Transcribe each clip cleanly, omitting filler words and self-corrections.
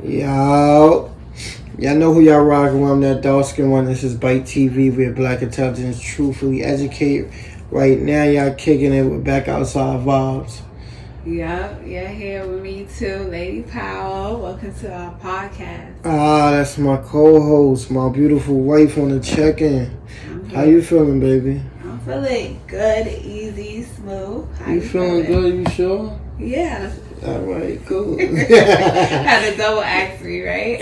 Yo, y'all know who y'all rocking with. I'm that dark skin one. This is Bite TV with Black.intelligence, Truthfully.educate. Right now, y'all kicking it with Back Outside Vibes. Yep, you're here with me too, Lady Powell. Welcome to our podcast. That's my co-host, my beautiful wife on the check-in. How you feeling, baby? I'm feeling good, easy, smooth. How you feeling good? You sure? Yeah. All right, cool. Had to double ask me, right?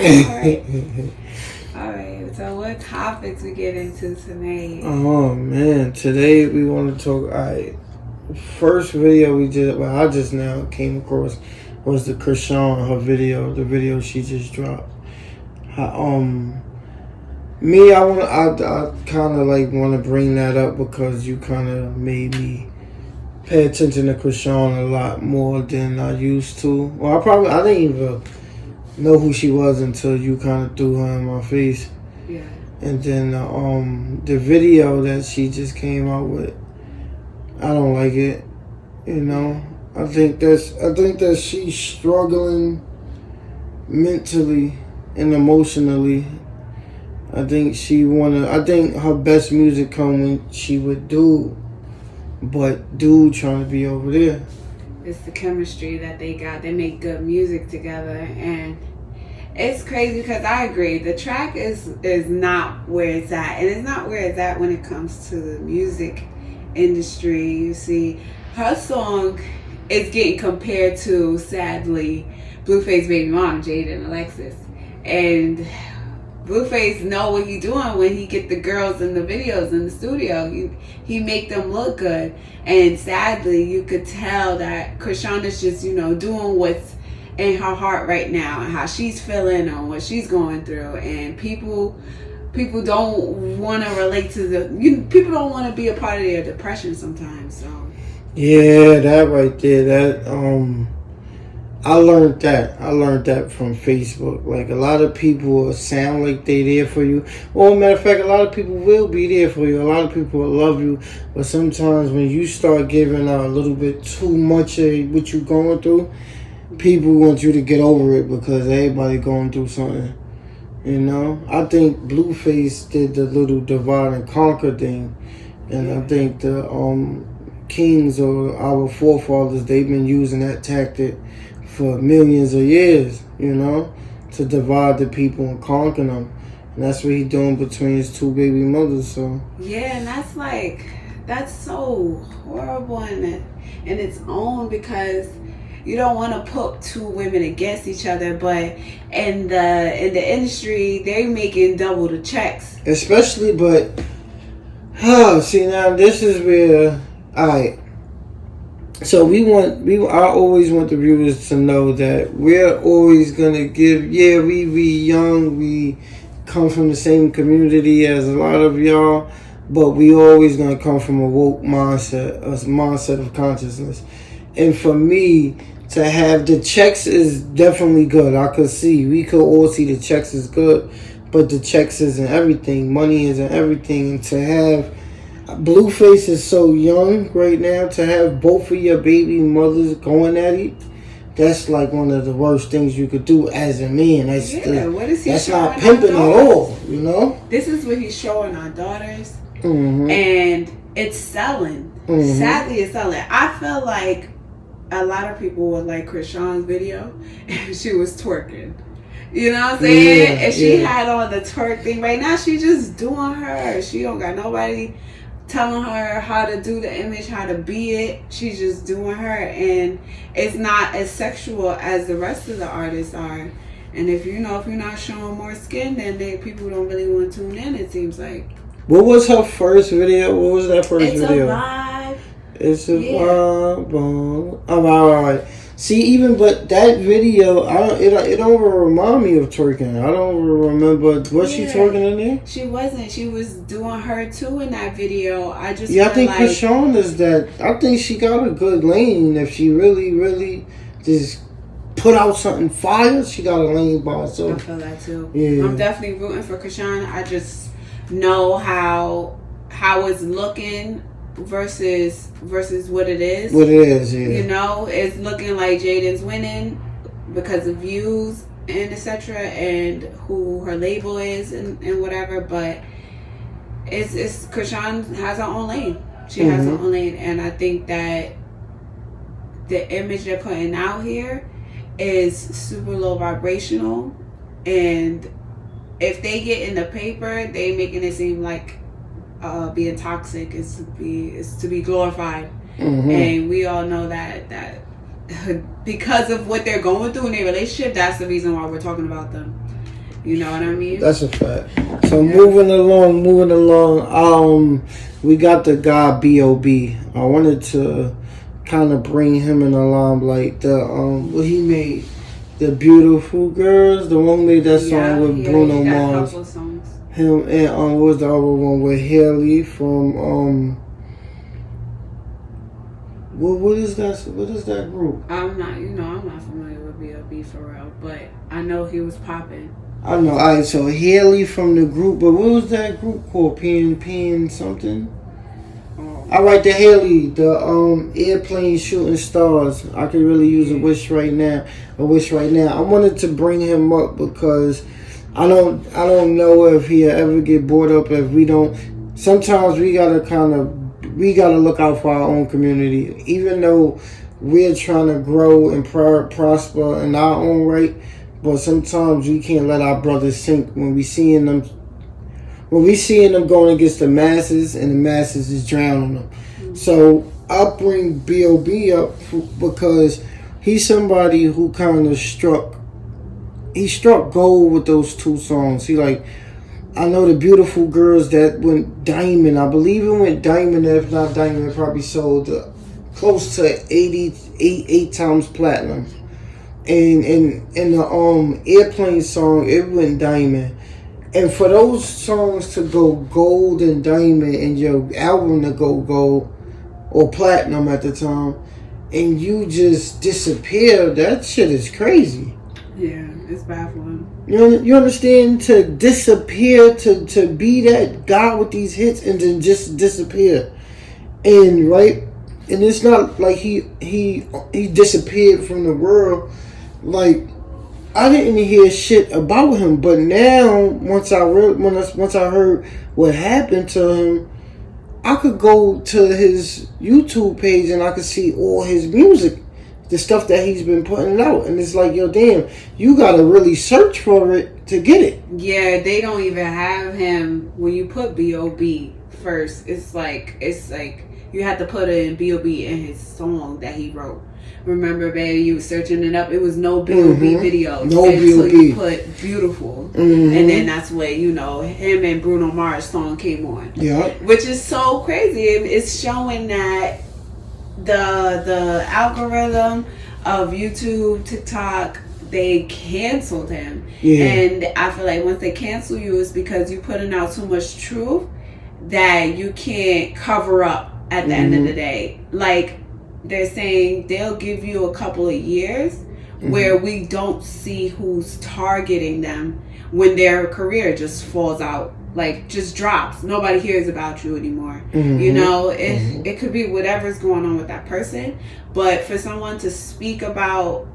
All right. So what topics we get into tonight? Oh man, today we want to talk. Alright, first video we did, well, I just now came across was the Chrisean, her video, the video she just dropped. I kind of like want to bring that up because you kind of made me pay attention to Chrisean a lot more than I used to. Well, I didn't even know who she was until you kind of threw her in my face. Yeah. And then the video that she just came out with, I don't like it. You know, I think that she's struggling mentally and emotionally. I think her best music come when she with Dude, but Dude trying to be over there. It's the chemistry that they got. They make good music together, and it's crazy because I agree. The track is not where it's at, and it's not where it's at when it comes to the music industry. You see, her song is getting compared to, sadly, Blueface baby mom, Jade and Alexis, and Blueface know what he doing when he get the girls in the videos in the studio. He make them look good, and sadly, you could tell that Chrisean is just doing what's in her heart right now and how she's feeling and what she's going through, and people don't want to relate to people don't want to be a part of their depression sometimes. So yeah, that right there, I learned that from Facebook. Like, a lot of people sound like they there for you. Well, matter of fact, a lot of people will be there for you. A lot of people will love you. But sometimes when you start giving out a little bit too much of what you're going through, people want you to get over it because everybody going through something. You know? I think Blueface did the little divide and conquer thing. And I think the kings or our forefathers, they've been using that tactic for millions of years, to divide the people and conquer them. And that's what he's doing between his two baby mothers. So yeah, and that's so horrible in its own, because you don't want to put two women against each other, but in the industry, they're making double the checks. Especially, but see, now this is where So I always want the viewers to know that we're always gonna give. Yeah, we young, we come from the same community as a lot of y'all, but we always gonna come from a woke mindset, a mindset of consciousness. And for me to have the checks is definitely good. We could all see the checks is good, but the checks isn't everything. Money isn't everything, and to have Blueface is so young right now, to have both of your baby mothers going at it, that's like one of the worst things you could do as a man. What is he that's showing not pimping at all, This is what he's showing our daughters, mm-hmm. and it's selling. Mm-hmm. Sadly, it's selling. I feel like a lot of people would like Chrisean's video if she was twerking. You know what I'm saying? Yeah, and she had on the twerk thing. Right now, she just doing her. She don't got nobody telling her how to do the image, how to be it. She's just doing her, and it's not as sexual as the rest of the artists are. And if you're not showing more skin, then people don't really want to tune in, it seems like. What was her first video? What was that first video? It's a vibe. It's a vibe. All right. See, but that video, it don't remind me of twerking. I don't remember. Was she twerking in there? She wasn't. She was doing her too in that video. I think Chrisean is that. I think she got a good lane. If she really, really just put out something fire, she got a lane by herself. I feel that too. Yeah. I'm definitely rooting for Chrisean. I just know how it's looking versus what it is. Yeah. It's looking like Jaden's winning because of views, and etc. and who her label is and whatever, but it's Chrisean has her own lane. She has her own lane, and I think that the image they're putting out here is super low vibrational, and if they get in the paper, they making it seem like being toxic is to be glorified, and we all know that because of what they're going through in their relationship, that's the reason why we're talking about them. You know what I mean? That's a fact. So moving along, we got the guy B.O.B. I wanted to kind of bring him in the limelight. What he made, the Beautiful Girls, the one made that song with Bruno Mars. A couple songs. Him and what was the other one with Haley from what is that group? I'm not familiar with B.O.B for real, but I know he was popping. I know. Alright, so Haley from the group, but what was that group called? P something. Alright, the Haley, the airplane shooting stars. I could really use a wish right now. I wanted to bring him up because I don't know if he'll ever get brought up. If we don't, sometimes we gotta look out for our own community, even though we're trying to grow and prosper in our own right. But sometimes we can't let our brothers sink when we seeing them going against the masses, and the masses is drowning them. So I'll bring B.O.B up because he's somebody who kind of struck gold with those two songs. I know the Beautiful Girls that went diamond. I believe it went diamond. If not diamond, it probably sold close to 88 times platinum. And the airplane song, it went diamond. And for those songs to go gold and diamond, and your album to go gold or platinum at the time, and you just disappear, that shit is crazy. Yeah, it's baffling. You understand? To disappear, to be that guy with these hits and then just disappear. And it's not like he disappeared from the world. Like, I didn't hear shit about him, but now once I heard what happened to him, I could go to his YouTube page and I could see all his music, the stuff that he's been putting out, and it's like, yo, damn, you gotta really search for it to get it. Yeah, they don't even have him. When you put B.O.B first, it's like you have to put in B.O.B in his song that he wrote. Remember, baby, you was searching it up. It was no B.O.B videos until you put Beautiful, and then that's when him and Bruno Mars song came on. Yeah, which is so crazy. It's showing that the algorithm of YouTube, TikTok, they canceled him. Yeah. And I feel like once they cancel you, it's because you're putting out too much truth that you can't cover up at the end of the day. Like, they're saying they'll give you a couple of years where we don't see who's targeting them when their career just falls out, like just drops. Nobody hears about you anymore. It could be whatever's going on with that person, but for someone to speak about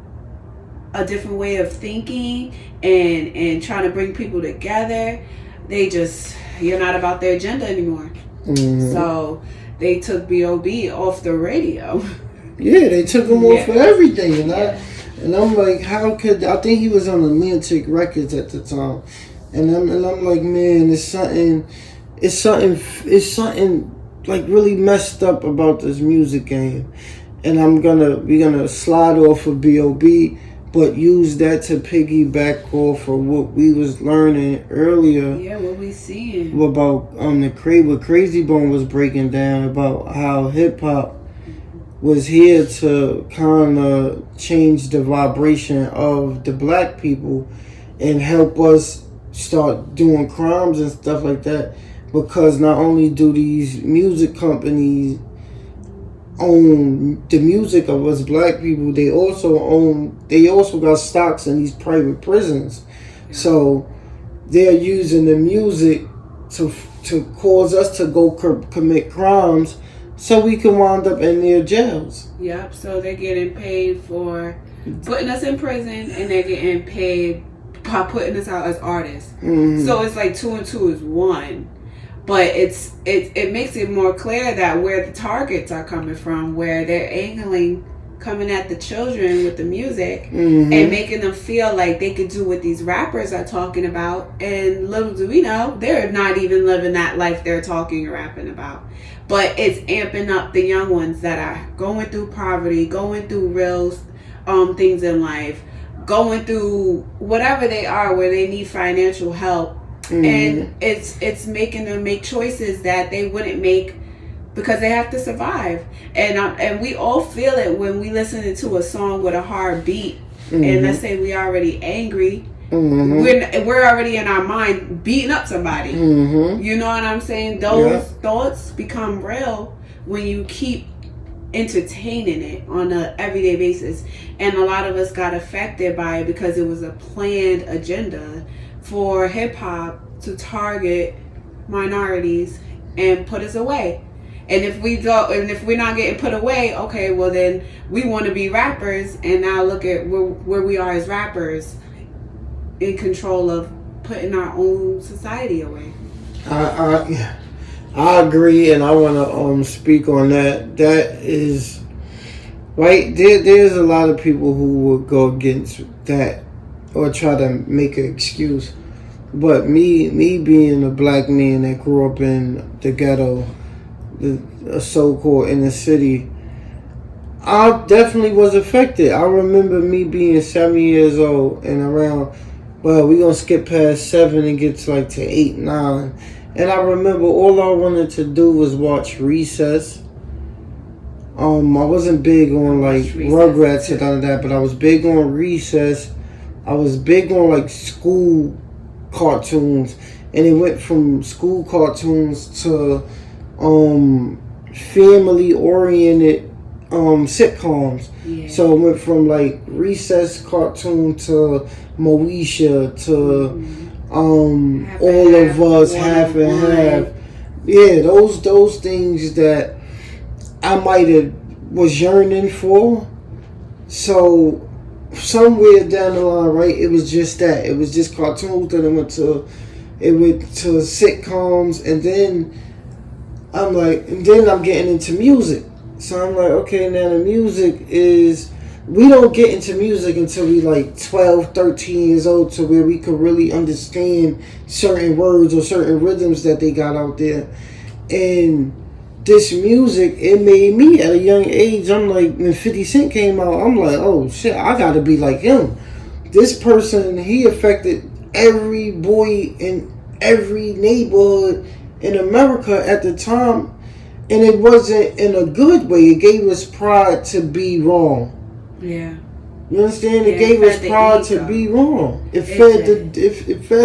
a different way of thinking and trying to bring people together, you're not about their agenda anymore. So they took B.O.B off the radio. Yeah, they took him off for everything, and I'm like, how could I think he was on Atlantic Records at the time, and I'm like, man, it's something like really messed up about this music game, and we're gonna slide off of B.O.B, but use that to piggyback off of what we was learning earlier. Yeah, what we seeing about what Crazy Bone was breaking down about how hip hop was here to kind of change the vibration of the black people and help us start doing crimes and stuff like that, because not only do these music companies own the music of us black people, they also got stocks in these private prisons. So they're using the music to cause us to go commit crimes so we can wind up in their jails. Yep. So they're getting paid for putting us in prison, and they're getting paid by putting us out as artists. Mm-hmm. So it's like 2 and 2 is 1. But it makes it more clear that where the targets are coming from, where they're angling, coming at the children with the music, mm-hmm. and making them feel like they could do what these rappers are talking about. And little do we know, they're not even living that life they're talking or rapping about. But it's amping up the young ones that are going through poverty, going through real things in life, going through whatever they are where they need financial help. Mm-hmm. And it's making them make choices that they wouldn't make because they have to survive. And we all feel it when we listen to a song with a hard beat. Mm-hmm. And let's say we already angry. Mm-hmm. We're already in our mind beating up somebody. Mm-hmm. You know what I'm saying? Those thoughts become real when you keep entertaining it on an everyday basis. And a lot of us got affected by it because it was a planned agenda for hip-hop to target minorities and put us away. And if we're not getting put away, okay, well then we want to be rappers, and now look at where we are as rappers, in control of putting our own society away. I agree, and I want to speak on that. That is right. There's a lot of people who will go against that or try to make an excuse. But me being a black man that grew up in the ghetto, a so-called inner city, I definitely was affected. I remember me being 7 years old and around, well, we're going to skip past 7 and get to like to 8, 9. And I remember all I wanted to do was watch Recess. I wasn't big on like Rugrats and all of that, but I was big on Recess. I was big on like school cartoons, and it went from school cartoons to family oriented sitcoms. Yeah. So it went from like Recess cartoon to Moesha to All of Us, Half and Half. Yeah, those things that I might have was yearning for. So somewhere down the line, right, it was just that. It was just cartoons, then it went to sitcoms, and then I'm getting into music. So I'm like, okay, now the music is, we don't get into music until we like 12, 13 years old, to where we could really understand certain words or certain rhythms that they got out there. And this music, it made me at a young age, I'm like, when 50 Cent came out, I'm like, oh shit, I gotta be like him. This person, he affected every boy in every neighborhood in America at the time, and it wasn't in a good way. It gave us pride to be wrong. Yeah. You understand? It gave us pride to be wrong. It fed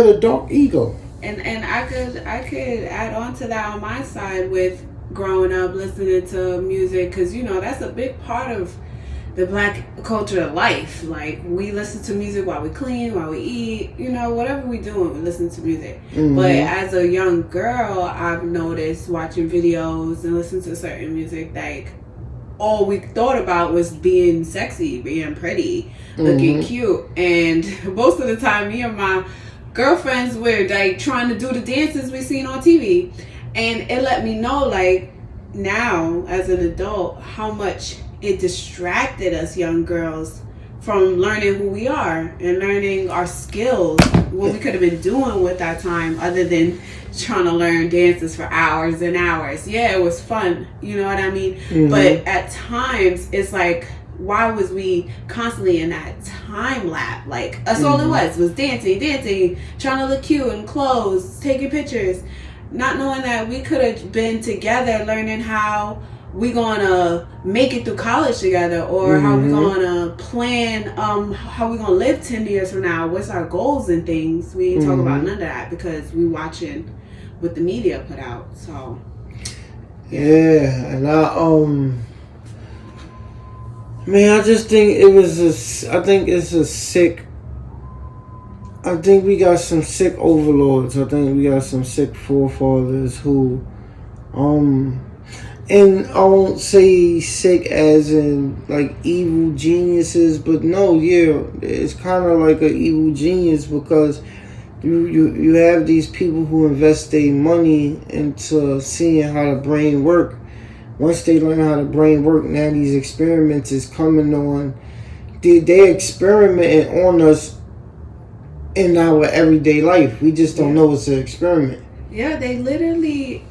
a dark ego. And I could add on to that on my side with growing up listening to music, because that's a big part of the black culture of life. Like, we listen to music while we clean, while we eat, whatever we do, we listen to music. Mm-hmm. But as a young girl, I've noticed watching videos and listening to certain music, like, all we thought about was being sexy, being pretty, looking cute. And most of the time, me and my girlfriends were like trying to do the dances we seen on TV. And it let me know, like, now as an adult, how much it distracted us young girls from learning who we are and learning our skills, what we could have been doing with our time other than trying to learn dances for hours and hours. Yeah, it was fun, you know what I mean? Mm-hmm. But at times, it's like, why was we constantly in that time lap? Like, that's all it was dancing, trying to look cute in clothes, taking pictures, not knowing that we could have been together learning how we gonna make it through college together, or how we gonna plan how we gonna live 10 years from now, what's our goals and things. We ain't talk about none of that because we watching what the media put out. So yeah, and I just think I think we got some sick overlords. I think we got some sick forefathers who And I won't say sick as in like evil geniuses, but no, yeah, it's kind of like an evil genius because you have these people who invest their money into seeing how the brain work. Once they learn how the brain work, now these experiments is coming on. They experimenting on us in our everyday life. We just don't know it's an experiment. Yeah, they literally,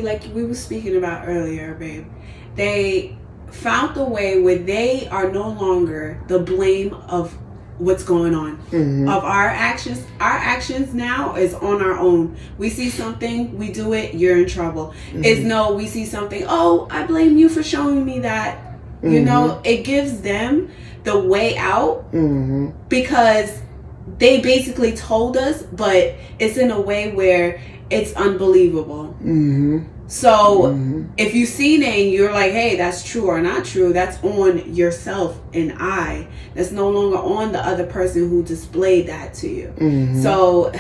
like we were speaking about earlier, babe. They found the way where they are no longer the blame of what's going on, of our actions. Our actions now is on our own. We see something, we do it, you're in trouble. It's no, we see something, oh, I blame you for showing me that. You know, it gives them the way out because they basically told us, but it's in a way where it's unbelievable. So if you see it and you're like, hey, that's true or not true, that's on yourself and I. That's no longer on the other person who displayed that to you. So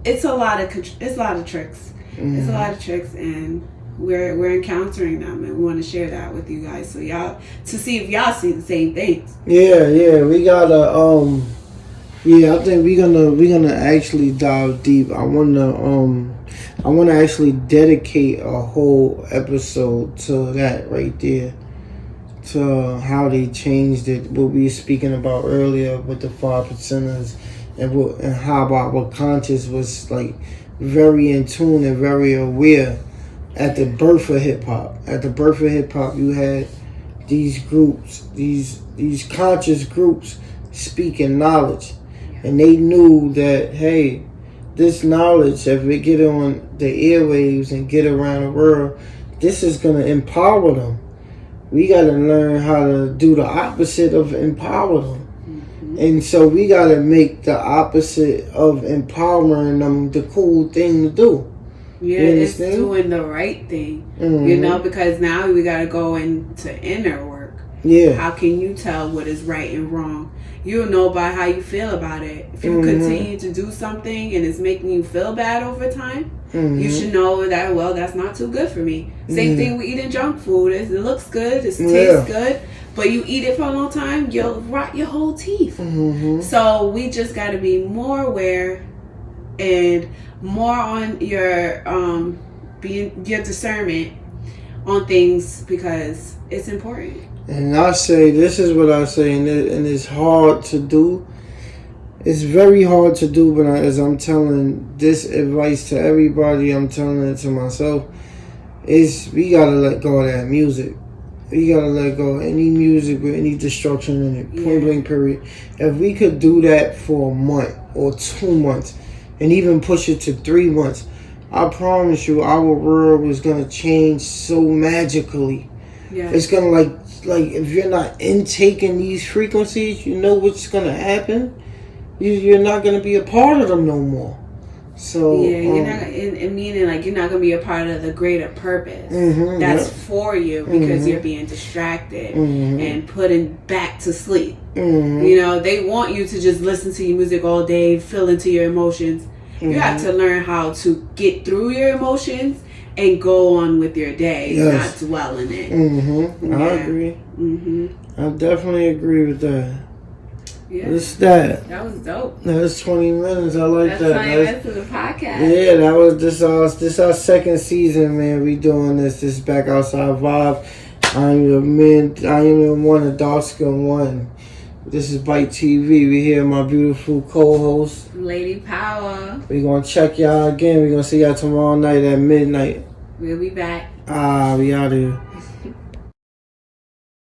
it's a lot of tricks. It's a lot of tricks, and we're encountering them, and we want to share that with you guys, so y'all to see if y'all see the same things. Yeah, we gotta I think we're gonna actually dive deep. I wanna actually dedicate a whole episode to that right there, to how they changed it. What we were speaking about earlier with the 5%ers, and how our conscious was like very in tune and very aware at the birth of hip hop. At the birth of hip hop, you had these groups, these conscious groups speaking knowledge. And they knew that, hey, this knowledge, if we get on the airwaves and get around the world, this is going to empower them. We got to learn how to do the opposite of empower them. And so we got to make the opposite of empowering them the cool thing to do. Yeah, it's doing the right thing. You know, because now we got to go into inner work. Yeah. How can you tell what is right and wrong? You'll know by how you feel about it. If you continue to do something and it's making you feel bad over time, you should know that, well, that's not too good for me. Same thing with eating junk food. It looks good, it tastes good, but you eat it for a long time, you'll rot your whole teeth. So we just got to be more aware and more on your your discernment on things, because it's important. And I say, this is what I say, and it's hard to do. It's very hard to do, but as I'm telling this advice to everybody, I'm telling it to myself, is we gotta let go of that music. We gotta let go of any music with any destruction in it, point blank period. If we could do that for a month or 2 months, and even push it to 3 months, I promise you our world is gonna change so magically. It's gonna like if you're not intaking these frequencies, you know what's gonna happen. You're not gonna be a part of them no more. So you're not. Meaning, like, you're not gonna be a part of the greater purpose that's for you, because you're being distracted and putting back to sleep. You know, they want you to just listen to your music all day, feel into your emotions. You have to learn how to get through your emotions and go on with your day, not dwell in it. I agree. I definitely agree with that. Yeah. What's that? That was dope. That was 20 minutes. I like that. 20 minutes of the podcast. Yeah, that was this our second season, man. We doing this. This is Back Outside Vibe. I am the one, the dark skin one. This is Bite TV. We here, my beautiful co-host, Lady Power. We gonna check y'all again. We gonna see y'all tomorrow night at midnight. We'll be back. We out here.